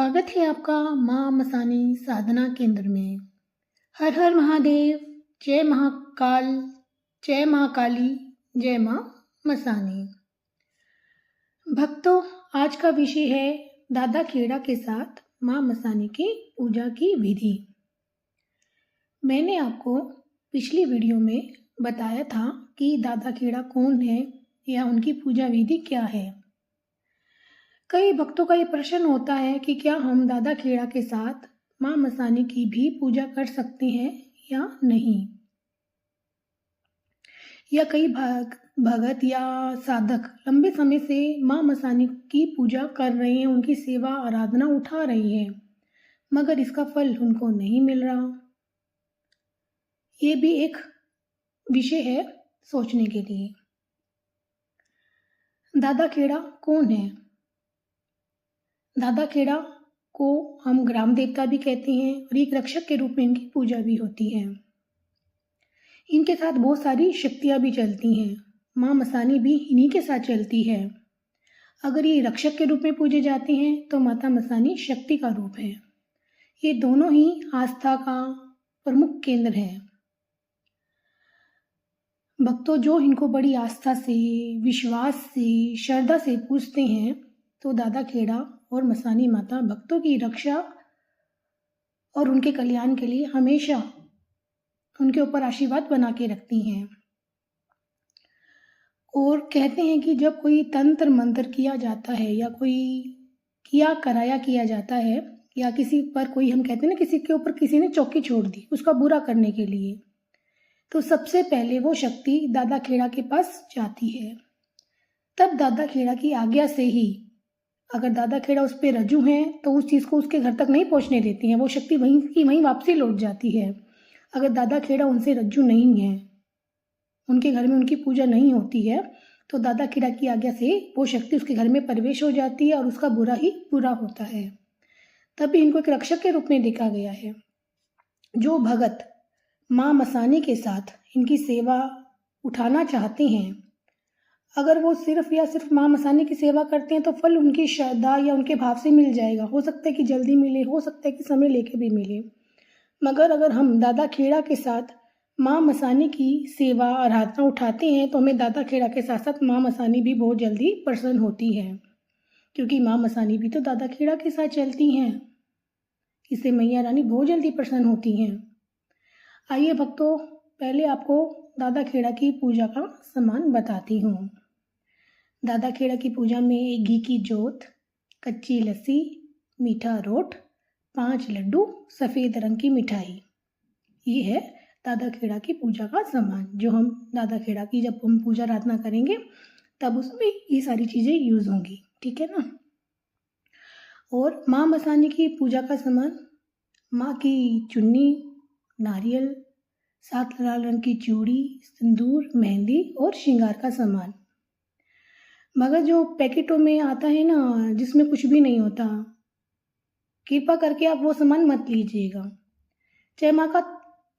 स्वागत है आपका माँ मसानी साधना केंद्र में। हर हर महादेव, जय महाकाल, जय महाकाली, जय माँ मसानी। भक्तों, आज का विषय है दादा खेड़ा के साथ माँ मसानी की पूजा की विधि। मैंने आपको पिछली वीडियो में बताया था कि दादा खेड़ा कौन है या उनकी पूजा विधि क्या है। कई भक्तों का ये प्रश्न होता है कि क्या हम दादा खेड़ा के साथ माँ मसानी की भी पूजा कर सकते हैं या नहीं, या कई भगत या साधक लंबे समय से माँ मसानी की पूजा कर रहे हैं, उनकी सेवा आराधना उठा रहे हैं, मगर इसका फल उनको नहीं मिल रहा। ये भी एक विषय है सोचने के लिए। दादा खेड़ा कौन है? दादा खेड़ा को हम ग्राम देवता भी कहते हैं और एक रक्षक के रूप में इनकी पूजा भी होती है। इनके साथ बहुत सारी शक्तियाँ भी चलती हैं। माँ मसानी भी इन्हीं के साथ चलती है। अगर ये रक्षक के रूप में पूजे जाते हैं तो माता मसानी शक्ति का रूप है। ये दोनों ही आस्था का प्रमुख केंद्र है। भक्तों जो इनको बड़ी आस्था से, विश्वास से, श्रद्धा से पूजते हैं तो दादा खेड़ा और मसानी माता भक्तों की रक्षा और उनके कल्याण के लिए हमेशा उनके ऊपर आशीर्वाद बना के रखती हैं। और कहते हैं कि जब कोई तंत्र मंत्र किया जाता है या कोई किया जाता है, या किसी पर कोई, हम कहते हैं ना, किसी के ऊपर किसी ने चौकी छोड़ दी उसका बुरा करने के लिए, तो सबसे पहले वो शक्ति दादा खेड़ा के पास जाती है। तब दादा खेड़ा की आज्ञा से ही, अगर दादा खेड़ा उस पर रज्जू हैं तो उस चीज़ को उसके घर तक नहीं पहुंचने देती हैं, वो शक्ति वहीं की वहीं वापसी लौट जाती है। अगर दादा खेड़ा उनसे रज्जू नहीं है, उनके घर में उनकी पूजा नहीं होती है, तो दादा खेड़ा की आज्ञा से वो शक्ति उसके घर में प्रवेश हो जाती है और उसका बुरा ही बुरा होता है। तभी इनको एक रक्षक के रूप में देखा गया है। जो भगत माँ मसानी के साथ इनकी सेवा उठाना चाहते हैं, अगर वो सिर्फ माँ मसानी की सेवा करते हैं तो फल उनकी श्रद्धा या उनके भाव से मिल जाएगा। हो सकता है कि जल्दी मिले, हो सकता है कि समय लेके भी मिले, मगर अगर हम दादा खेड़ा के साथ माँ मसानी की सेवा आराधना उठाते हैं तो हमें दादा खेड़ा के साथ साथ माँ मसानी भी बहुत जल्दी प्रसन्न होती है, क्योंकि माँ मसानी भी तो दादा खेड़ा के साथ चलती हैं। इससे मैया रानी बहुत जल्दी प्रसन्न होती हैं। आइए भक्तों, पहले आपको दादा खेड़ा की पूजा का सामान बताती हूँ। दादा खेड़ा की पूजा में एक घी की जोत, कच्ची लस्सी, मीठा रोट, 5 लड्डू, सफ़ेद रंग की मिठाई, ये है दादा खेड़ा की पूजा का सामान। जो हम दादा खेड़ा की जब हम पूजा आराधना करेंगे तब उसमें ये सारी चीज़ें यूज़ होंगी, ठीक है ना। और माँ मसानी की पूजा का सामान, माँ की चुन्नी, नारियल, 7 लाल रंग की चूड़ी, सिंदूर, मेहंदी और श्रृंगार का सामान। मगर जो पैकेटों में आता है ना, जिसमें कुछ भी नहीं होता, कृपा करके आप वो सामान मत लीजिएगा। चाहे माँ का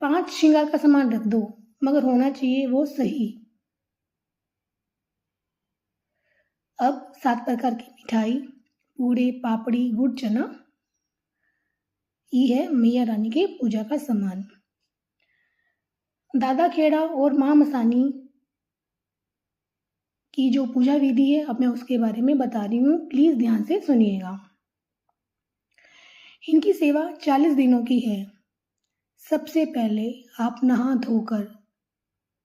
5 श्रृंगार का सामान रख दो, मगर होना चाहिए वो सही। अब 7 प्रकार की मिठाई, पूड़े, पापड़ी, गुड़, चना, ये है मैया रानी के पूजा का सामान। दादा खेड़ा और माँ मसानी की जो पूजा विधि है, अब मैं उसके बारे में बता रही हूँ, प्लीज़ ध्यान से सुनिएगा। इनकी सेवा 40 दिनों की है। सबसे पहले आप नहा धोकर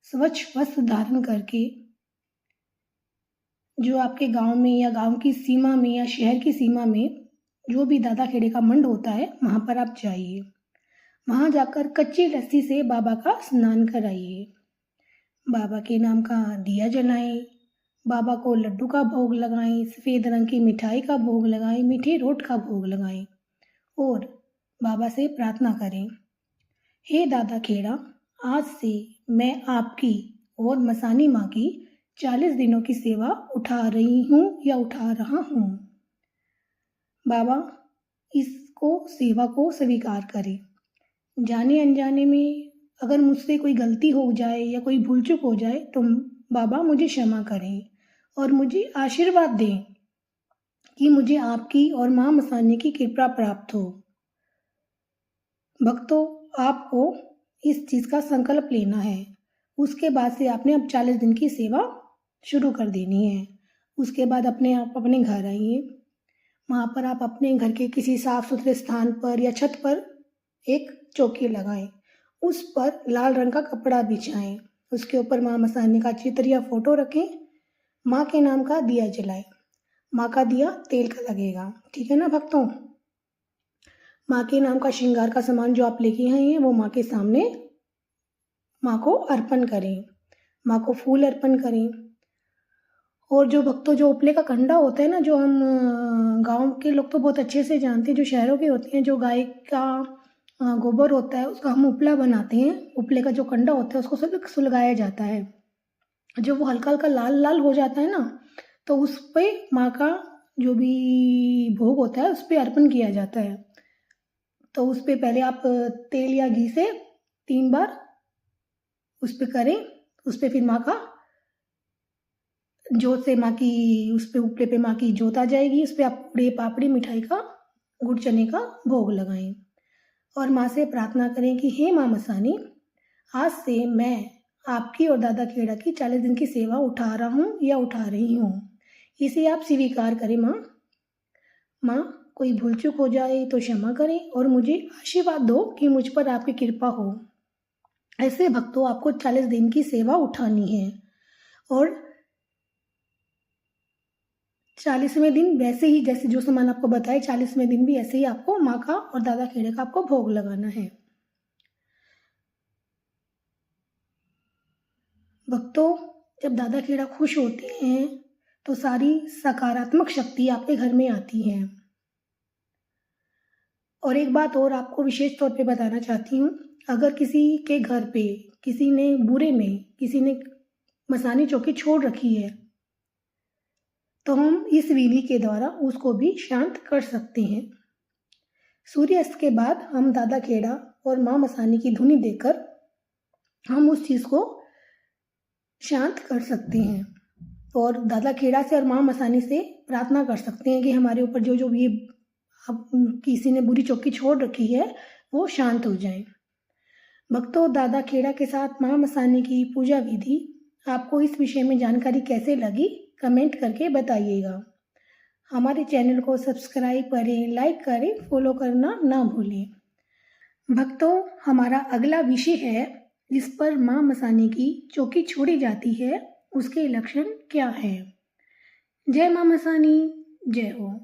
स्वच्छ वस्त्र धारण करके जो आपके गांव में या गांव की सीमा में या शहर की सीमा में जो भी दादा खेड़े का मंड होता है, वहाँ पर आप जाइए। वहाँ जाकर कच्ची लस्सी से बाबा का स्नान कराइए, बाबा के नाम का दिया जलाएं, बाबा को लड्डू का भोग लगाएं, सफ़ेद रंग की मिठाई का भोग लगाएं, मीठे रोट का भोग लगाएं और बाबा से प्रार्थना करें, हे दादा खेड़ा, आज से मैं आपकी और मसानी माँ की 40 दिनों की सेवा उठा रही हूँ या उठा रहा हूँ। बाबा इसको सेवा को स्वीकार करें। जाने अनजाने में अगर मुझसे कोई गलती हो जाए या कोई भूल चूक हो जाए तो बाबा मुझे क्षमा करें और मुझे आशीर्वाद दें कि मुझे आपकी और माँ मसानी की कृपा प्राप्त हो। भक्तों, आपको इस चीज़ का संकल्प लेना है। उसके बाद से आपने अब 40 दिन की सेवा शुरू कर देनी है। उसके बाद आप अपने घर आइए। वहाँ पर आप अपने घर के किसी साफ सुथरे स्थान पर या छत पर एक चौकी लगाएं। उस पर लाल रंग का कपड़ा बिछाएं। उसके ऊपर माँ मसानी का चित्र या फोटो रखें। माँ के नाम का दिया जलाएं। माँ का दिया तेल का लगेगा, ठीक है ना भक्तों। माँ के नाम का श्रृंगार का सामान जो आप लेके आए हैं वो माँ के सामने माँ को अर्पण करें। माँ को फूल अर्पण करें। और जो भक्तों, जो उपले का कंडा होता है ना, जो हम गांव के लोग तो बहुत अच्छे से जानते हैं, जो शहरों के होते हैं, जो गाय का गोबर होता है उसका हम उपला बनाते हैं। उपले का जो कंडा होता है उसको सुलगाया जाता है। जब वो हल्का हल्का लाल लाल हो जाता है ना, तो उस पर माँ का जो भी भोग होता है उस पर अर्पण किया जाता है। तो उस पर पहले आप तेल या घी से 3 बार उस पर करें। उस पर फिर माँ का जोत से माँ की, उस पे उपले पे माँ की जोत आ जाएगी। उस पर आप पूड़े पापड़ी मिठाई का, गुड़ चने का भोग लगाएं और माँ से प्रार्थना करें कि हे माँ मसानी, आज से मैं आपकी और दादा खेड़ा की 40 दिन की सेवा उठा रहा हूँ या उठा रही हूँ। इसे आप स्वीकार करें माँ। माँ, कोई भूल चूक हो जाए तो क्षमा करें और मुझे आशीर्वाद दो कि मुझ पर आपकी कृपा हो। ऐसे भक्तों, आपको 40 दिन की सेवा उठानी है और 40वें दिन वैसे ही, जैसे जो सामान आपको बताए, 40वें दिन भी ऐसे ही आपको माँ का और दादा खेड़े का आपको भोग लगाना है। भक्तों, जब दादा खेड़ा खुश होते हैं तो सारी सकारात्मक शक्ति आपके घर में आती है। और एक बात और आपको विशेष तौर पे बताना चाहती हूँ, अगर किसी के घर पे किसी ने मसानी चौकी छोड़ रखी है तो हम इस विधि के द्वारा उसको भी शांत कर सकते हैं। सूर्यास्त के बाद हम दादा खेड़ा और माँ मसानी की धुनी देकर हम उस चीज़ को शांत कर सकते हैं और दादा खेड़ा से और माँ मसानी से प्रार्थना कर सकते हैं कि हमारे ऊपर जो जो ये अब किसी ने बुरी चौकी छोड़ रखी है वो शांत हो जाए। भक्तों, दादा खेड़ा के साथ माँ मसानी की पूजा विधि आपको इस विषय में जानकारी कैसे लगी, कमेंट करके बताइएगा। हमारे चैनल को सब्सक्राइब करें, लाइक करें, फॉलो करना ना भूलें। भक्तों, हमारा अगला विषय है जिस पर माँ मसानी की चौकी छोड़ी जाती है, उसके लक्षण क्या है। जय माँ मसानी, जय हो।